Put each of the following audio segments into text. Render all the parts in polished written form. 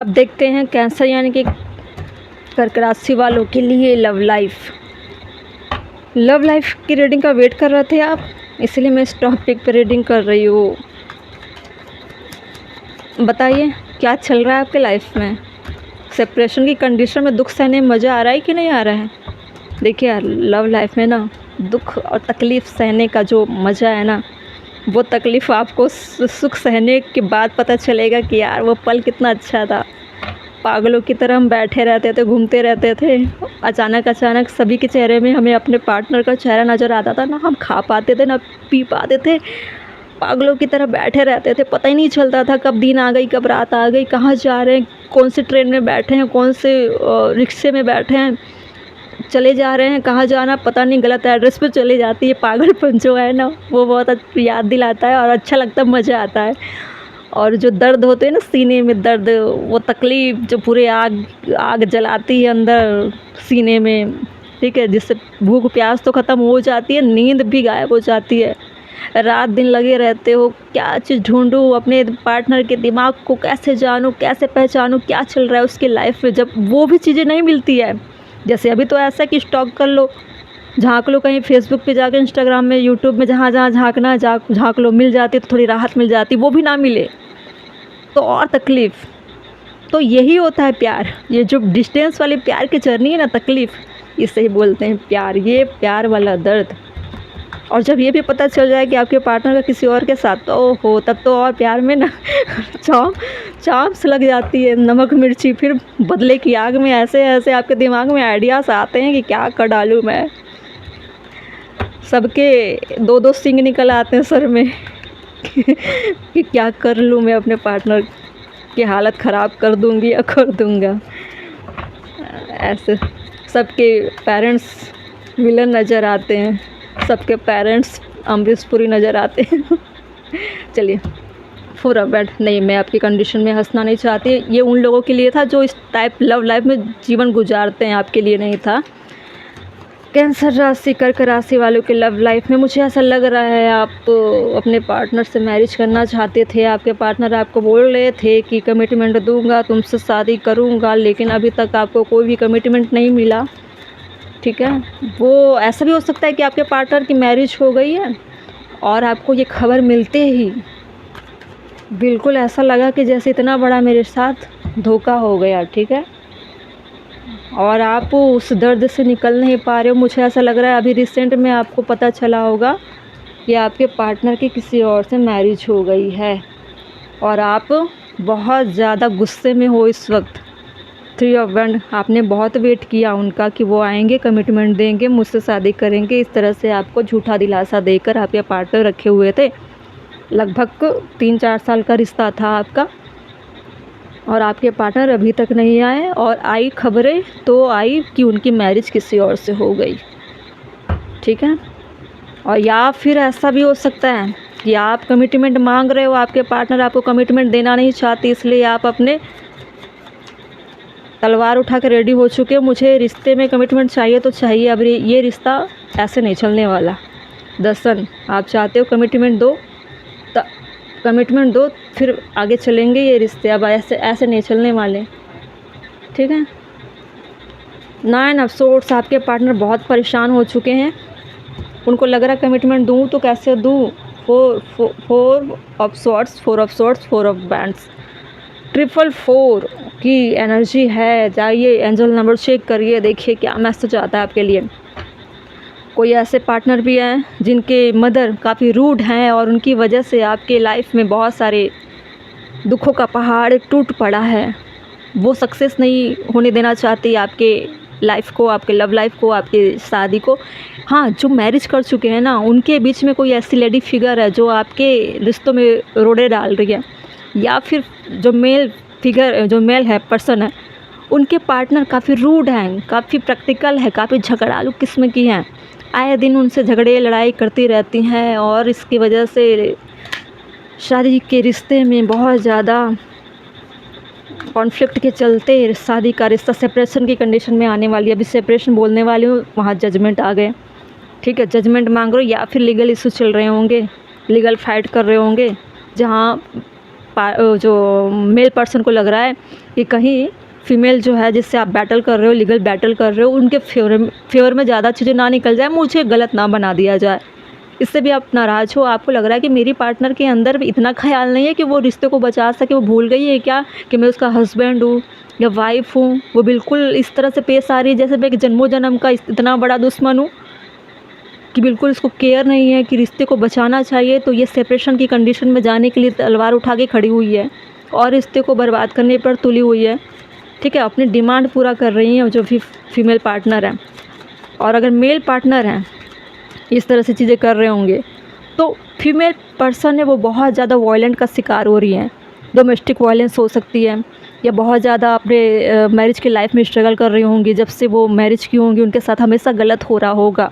अब देखते हैं कैंसर यानी कि कर्क राशि वालों के लिए लव लाइफ की रीडिंग का वेट कर रहे थे आप, इसलिए मैं इस टॉपिक पर रीडिंग कर रही हूँ। बताइए क्या चल रहा है आपके लाइफ में। सेपरेशन की कंडीशन में दुख सहने में मज़ा आ रहा है कि नहीं आ रहा है। देखिए यार, लव लाइफ में ना दुख और तकलीफ़ सहने का जो मज़ा है ना, वो तकलीफ़ आपको सुख सहने के बाद पता चलेगा कि यार वो पल कितना अच्छा था। पागलों की तरह हम बैठे रहते थे, घूमते रहते थे, अचानक सभी के चेहरे में हमें अपने पार्टनर का चेहरा नज़र आता था। ना हम खा पाते थे, ना पी पाते थे, पागलों की तरह बैठे रहते थे। पता ही नहीं चलता था कब दिन आ गई, कब रात आ गई, कहाँ जा रहे हैं, कौन से ट्रेन में बैठे हैं, कौन से रिक्शे में बैठे हैं, चले जा रहे हैं, कहाँ जाना पता नहीं, गलत एड्रेस पे चले जाती है। पागलपन जो है ना, वो बहुत याद दिलाता है और अच्छा लगता है, मज़ा आता है। और जो दर्द होते हैं ना सीने में दर्द, वो तकलीफ़ जो पूरे आग आग जलाती है अंदर सीने में, ठीक है, जिससे भूख प्यास तो ख़त्म हो जाती है, नींद भी गायब हो जाती है। रात दिन लगे रहते हो, क्या चीज़ ढूंढूं, अपने पार्टनर के दिमाग को कैसे जानूं, कैसे पहचानूं, क्या चल रहा है उसकी लाइफ में। जब वो भी चीज़ें नहीं मिलती है, जैसे अभी तो ऐसा कि स्टॉक कर लो, झाँक लो कहीं फेसबुक पे जाकर, इंस्टाग्राम में, यूट्यूब में, जहाँ जहाँ झाँकना है झाँक लो, मिल जाती तो थोड़ी राहत मिल जाती। वो भी ना मिले तो और तकलीफ़। तो यही होता है प्यार। ये जो डिस्टेंस वाली प्यार की जर्नी है ना, तकलीफ़, इसे ही बोलते हैं प्यार। ये प्यार वाला दर्द। और जब ये भी पता चल जाए कि आपके पार्टनर का किसी और के साथ, तो ओहो, तब तो और प्यार में ना चाँप लग जाती है, नमक मिर्ची। फिर बदले की आग में ऐसे ऐसे आपके दिमाग में आइडियाज़ आते हैं कि क्या कर डालूँ मैं। सबके दो दो सींग निकल आते हैं सर में कि क्या कर लूँ मैं, अपने पार्टनर की हालत ख़राब कर दूँगी या कर दूँगा। ऐसे सबके पेरेंट्स विलन नज़र आते हैं, सबके पेरेंट्स अमरीश पुरी नज़र आते हैं। चलिए पूरा बैठ नहीं, मैं आपकी कंडीशन में हंसना नहीं चाहती। ये उन लोगों के लिए था जो इस टाइप लव लाइफ में जीवन गुजारते हैं, आपके लिए नहीं था। कैंसर राशि, कर्क राशि वालों के लव लाइफ में मुझे ऐसा लग रहा है आप अपने पार्टनर से मैरिज करना चाहते थे। आपके पार्टनर आपको बोल रहे थे कि कमिटमेंट दूंगा, तुमसे शादी करूंगा, लेकिन अभी तक आपको कोई भी कमिटमेंट नहीं मिला, ठीक है। वो ऐसा भी हो सकता है कि आपके पार्टनर की मैरिज हो गई है और आपको ये खबर मिलते ही बिल्कुल ऐसा लगा कि जैसे इतना बड़ा मेरे साथ धोखा हो गया, ठीक है, और आप उस दर्द से निकल नहीं पा रहे हो। मुझे ऐसा लग रहा है अभी रिसेंट में आपको पता चला होगा कि आपके पार्टनर की किसी और से मैरिज हो गई है और आप बहुत ज़्यादा गुस्से में हो इस वक्त। 3 ऑफ वैंड, आपने बहुत वेट किया उनका कि वो आएंगे, कमिटमेंट देंगे, मुझसे शादी करेंगे। इस तरह से आपको झूठा दिलासा देकर आपके पार्टनर रखे हुए थे। लगभग 3-4 साल का रिश्ता था आपका और आपके पार्टनर अभी तक नहीं आए, और आई खबरें तो आई कि उनकी मैरिज किसी और से हो गई, ठीक है। और या फिर ऐसा भी हो सकता है कि आप कमिटमेंट मांग रहे हो, आपके पार्टनर आपको कमिटमेंट देना नहीं चाहती, इसलिए आप अपने तलवार उठा कर रेडी हो चुके हो। मुझे रिश्ते में कमिटमेंट चाहिए तो चाहिए, अब ये रिश्ता ऐसे नहीं चलने वाला। दर्शन, आप चाहते हो कमिटमेंट दो, कमिटमेंट दो, फिर आगे चलेंगे ये रिश्ते। अब ऐसे नहीं चलने वाले, ठीक है। 9 ऑफ सोर्ड्स, आपके पार्टनर बहुत परेशान हो चुके हैं। उनको लग रहा है कमिटमेंट दूँ तो कैसे दूँ। 4 of swords, 4 of swords, 4 of bands, 444 की एनर्जी है। जाइए एंजल नंबर चेक करिए, देखिए क्या मैसेज आता है आपके लिए। कोई ऐसे पार्टनर भी हैं जिनके मदर काफ़ी रूड हैं और उनकी वजह से आपके लाइफ में बहुत सारे दुखों का पहाड़ टूट पड़ा है। वो सक्सेस नहीं होने देना चाहती आपके लाइफ को, आपके लव लाइफ को, आपकी शादी को। हाँ, जो मैरिज कर चुके हैं ना, उनके बीच में कोई ऐसी लेडी फिगर है जो आपके रिश्तों में रोड़े डाल रही है, या फिर जो मेल है, पर्सन है, उनके पार्टनर काफ़ी रूड हैं, काफ़ी प्रैक्टिकल है, काफ़ी झगड़ालू किस्म की हैं। आए दिन उनसे झगड़े लड़ाई करती रहती हैं और इसकी वजह से शादी के रिश्ते में बहुत ज़्यादा कॉन्फ्लिक्ट के चलते शादी का रिश्ता सेपरेशन की कंडीशन में आने वाली है। अभी सेपरेशन बोलने वाली हूँ, वहाँ जजमेंट आ गए, ठीक है। जजमेंट मांग रहे हो या फिर लीगल इशू चल रहे होंगे, लीगल फाइट कर रहे होंगे, जहाँ जो मेल पर्सन को लग रहा है कि कहीं फीमेल जो है जिससे आप बैटल कर रहे हो, लीगल बैटल कर रहे हो, उनके फेवर में ज़्यादा चीज़ें ना निकल जाए, मुझे गलत ना बना दिया जाए। इससे भी आप नाराज़ हो, आपको लग रहा है कि मेरी पार्टनर के अंदर भी इतना ख्याल नहीं है कि वो रिश्ते को बचा सके, वो भूल गई है क्या कि मैं उसका हस्बैंड हूँ या वाइफ हूँ। वो बिल्कुल इस तरह से पेश आ रही है जैसे मैं एक जन्मों जन्म का इतना बड़ा दुश्मन हूँ कि बिल्कुल इसको केयर नहीं है कि रिश्ते को बचाना चाहिए। तो ये सेपरेशन की कंडीशन में जाने के लिए तलवार उठा के खड़ी हुई है और रिश्ते को बर्बाद करने पर तुली हुई है। ठीक है, अपनी डिमांड पूरा कर रही हैं जो भी फीमेल पार्टनर हैं। और अगर मेल पार्टनर हैं इस तरह से चीज़ें कर रहे होंगे तो फीमेल पर्सन है वो बहुत ज़्यादा वायलेंट का शिकार हो रही हैं। डोमेस्टिक वायलेंस हो सकती है या बहुत ज़्यादा अपने मैरिज की लाइफ में स्ट्रगल कर रही होंगी। जब से वो मैरिज की होंगी उनके साथ हमेशा गलत हो रहा होगा।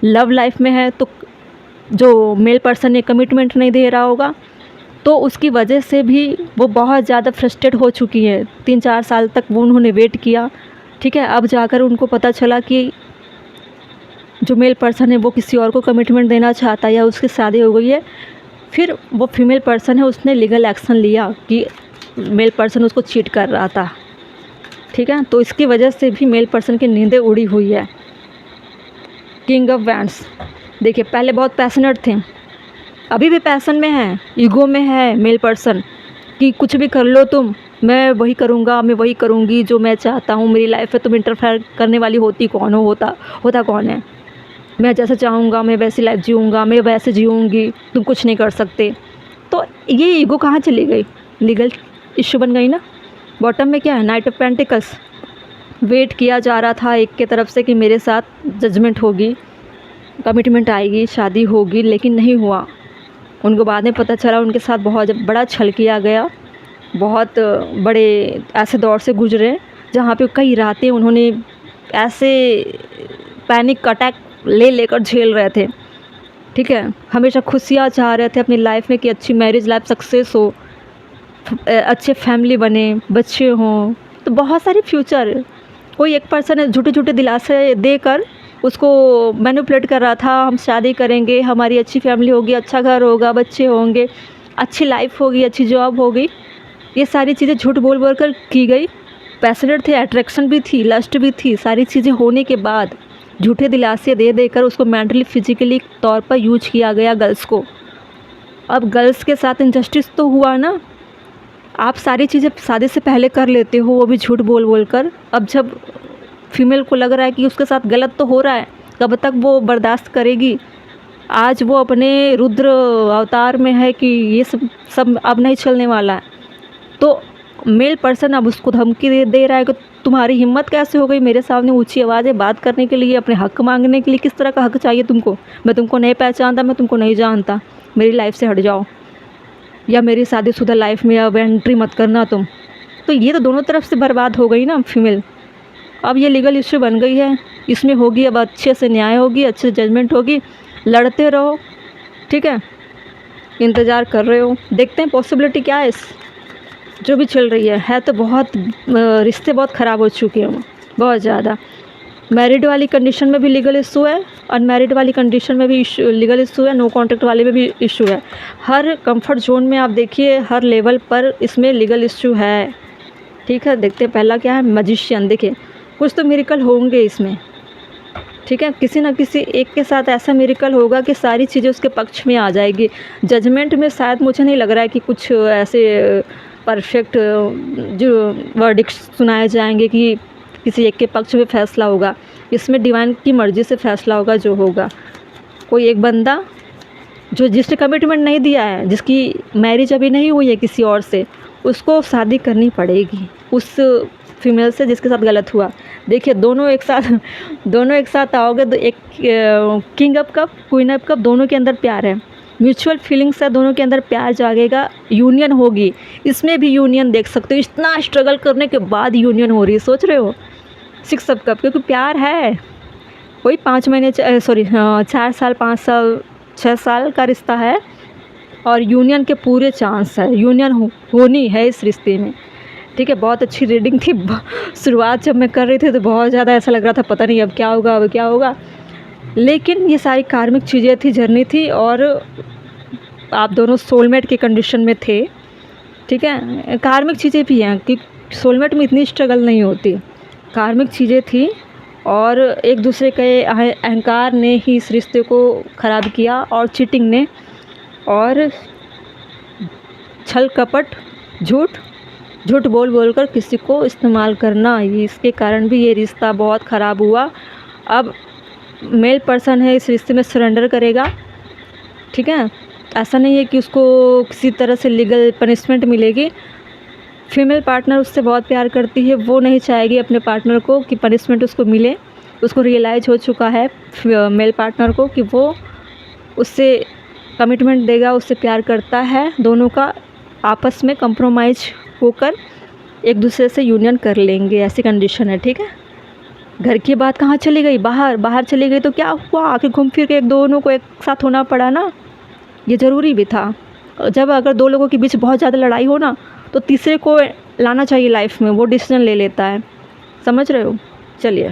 लव लाइफ में है तो जो मेल पर्सन ने कमिटमेंट नहीं दे रहा होगा तो उसकी वजह से भी वो बहुत ज़्यादा फ्रस्ट्रेट हो चुकी हैं। 3-4 साल तक वो उन्होंने वेट किया। ठीक है, अब जाकर उनको पता चला कि जो मेल पर्सन है वो किसी और को कमिटमेंट देना चाहता है या उसकी शादी हो गई है। फिर वो फीमेल पर्सन है उसने लीगल एक्शन लिया कि मेल पर्सन उसको चीट कर रहा था। ठीक है, तो इसकी वजह से भी मेल पर्सन की नींदें उड़ी हुई है। किंग ऑफ वैंड्स देखिए, पहले बहुत पैशनेट थे, अभी भी पैशन में है, ईगो में है मेल पर्सन कि कुछ भी कर लो तुम, मैं वही करूँगा, मैं वही करूँगी जो मैं चाहता हूँ। मेरी लाइफ में तुम इंटरफेयर करने वाली होती कौन हो, होता कौन है। मैं जैसा चाहूँगा मैं वैसी लाइफ जीऊँगा, मैं वैसे जीऊँगी, तुम कुछ नहीं कर सकते। तो ये ईगो कहाँ चली गई, लीगल इश्यू बन गई ना। बॉटम में क्या है, नाइट ऑफ पेंटिकल्स। वेट किया जा रहा था एक के तरफ से कि मेरे साथ जजमेंट होगी, कमिटमेंट आएगी, शादी होगी, लेकिन नहीं हुआ। उनको बाद में पता चला उनके साथ बहुत बड़ा छल किया गया। बहुत बड़े ऐसे दौर से गुजरे जहाँ पे कई रातें उन्होंने ऐसे पैनिक अटैक लेकर झेल रहे थे। ठीक है, हमेशा खुशियाँ चाह रहे थे अपनी लाइफ में कि अच्छी मैरिज लाइफ सक्सेस हो, अच्छे फैमिली बने, बच्चे हों, तो बहुत सारी फ्यूचर। कोई एक पर्सन है झूठे झूठे दिलासे देकर उसको मैनिपुलेट कर रहा था, हम शादी करेंगे, हमारी अच्छी फैमिली होगी, अच्छा घर होगा, बच्चे होंगे, अच्छी लाइफ होगी, अच्छी जॉब होगी। ये सारी चीज़ें झूठ बोल बोल कर की गई। पैशनेट थे, अट्रैक्शन भी थी, लस्ट भी थी, सारी चीज़ें होने के बाद झूठे दिलासे दे देकर उसको मेंटली फिजिकली तौर पर यूज किया गया गर्ल्स को। अब गर्ल्स के साथ इनजस्टिस तो हुआ ना। आप सारी चीज़ें शादी से पहले कर लेते हो, वो भी झूठ बोल बोल कर। अब जब फीमेल को लग रहा है कि उसके साथ गलत तो हो रहा है, कब तक वो बर्दाश्त करेगी। आज वो अपने रुद्र अवतार में है कि ये सब अब नहीं चलने वाला है। तो मेल पर्सन अब उसको धमकी दे रहा है कि तुम्हारी हिम्मत कैसे हो गई मेरे सामने ऊंची आवाज़ें बात करने के लिए, अपने हक मांगने के लिए। किस तरह का हक चाहिए तुमको, मैं तुमको नहीं पहचानता, मैं तुमको नहीं जानता, मेरी लाइफ से हट जाओ या मेरी शादीशुदा लाइफ में अब एंट्री मत करना तुम। तो ये तो दोनों तरफ से बर्बाद हो गई ना फीमेल। अब ये लीगल इश्यू बन गई है, इसमें होगी अब अच्छे से न्याय होगी, अच्छे से जजमेंट होगी। लड़ते रहो, ठीक है, इंतज़ार कर रहे हो, देखते हैं पॉसिबिलिटी क्या है इस जो भी चल रही है तो बहुत रिश्ते बहुत ख़राब हो चुके हैं, बहुत ज़्यादा। मैरिड वाली कंडीशन में भी लीगल इशू है, अनमैरिड वाली कंडीशन में भी लीगल इशू है, नो कॉन्ट्रैक्ट वाले में भी इशू है। हर कंफर्ट जोन में आप देखिए, हर लेवल पर इसमें लीगल इशू है। ठीक है, देखते हैं पहला क्या है, मैजिशियन। देखिए, कुछ तो मिरेकल होंगे इसमें। ठीक है, किसी ना किसी एक के साथ ऐसा मिरेकल होगा कि सारी चीज़ें उसके पक्ष में आ जाएगी। जजमेंट में शायद मुझे नहीं लग रहा है कि कुछ ऐसे परफेक्ट जो वर्डिक्ट सुनाए जाएंगे कि किसी एक के पक्ष में फ़ैसला होगा। इसमें डिवाइन की मर्ज़ी से फ़ैसला होगा जो होगा। कोई एक बंदा जो जिसने कमिटमेंट नहीं दिया है, जिसकी मैरिज अभी नहीं हुई है किसी और से, उसको शादी करनी पड़ेगी उस फीमेल से जिसके साथ गलत हुआ। देखिए, दोनों एक साथ आओगे तो एक king of cup, queen of cup, दोनों के अंदर प्यार है, म्यूचुअल फीलिंग्स है, दोनों के अंदर प्यार जागेगा, यूनियन होगी। इसमें भी यूनियन देख सकते हो, इतना स्ट्रगल करने के बाद यूनियन हो रही है, सोच रहे हो। 6 ऑफ कप, क्योंकि प्यार है। कोई 5 महीने 4 साल 5 साल 6 साल का रिश्ता है और यूनियन के पूरे चांस है, यूनियन होनी है इस रिश्ते में। ठीक है, बहुत अच्छी रीडिंग थी। शुरुआत जब मैं कर रही थी तो बहुत ज़्यादा ऐसा लग रहा था पता नहीं अब क्या होगा, लेकिन ये सारी कार्मिक चीज़ें थी, जर्नी थी, और आप दोनों सोलमेट की कंडीशन में थे। ठीक है। कार्मिक चीज़ें भी हैं कि सोलमेट में इतनी स्ट्रगल नहीं होती, कार्मिक चीज़ें थी और एक दूसरे के अहंकार ने ही इस रिश्ते को ख़राब किया, और चीटिंग ने, और छल कपट, झूठ बोल कर किसी को इस्तेमाल करना, ये इसके कारण भी ये रिश्ता बहुत ख़राब हुआ। अब मेल पर्सन है इस रिश्ते में सरेंडर करेगा, ठीक है। ऐसा नहीं है कि उसको किसी तरह से लीगल पनिशमेंट मिलेगी। फीमेल पार्टनर उससे बहुत प्यार करती है, वो नहीं चाहेगी अपने पार्टनर को कि पनिशमेंट उसको मिले। उसको रियलाइज़ हो चुका है मेल पार्टनर को कि वो उससे कमिटमेंट देगा, उससे प्यार करता है, दोनों का आपस में कंप्रोमाइज़ होकर एक दूसरे से यूनियन कर लेंगे, ऐसी कंडीशन है, ठीक है। घर की बात कहाँ चली गई, बाहर चली गई तो क्या हुआ, आखिर घूम फिर के दोनों को एक साथ होना पड़ा ना, ये ज़रूरी भी था। जब अगर दो लोगों के बीच बहुत ज़्यादा लड़ाई हो ना, तो तीसरे को लाना चाहिए लाइफ में, वो डिसीजन ले लेता है, समझ रहे हो। चलिए।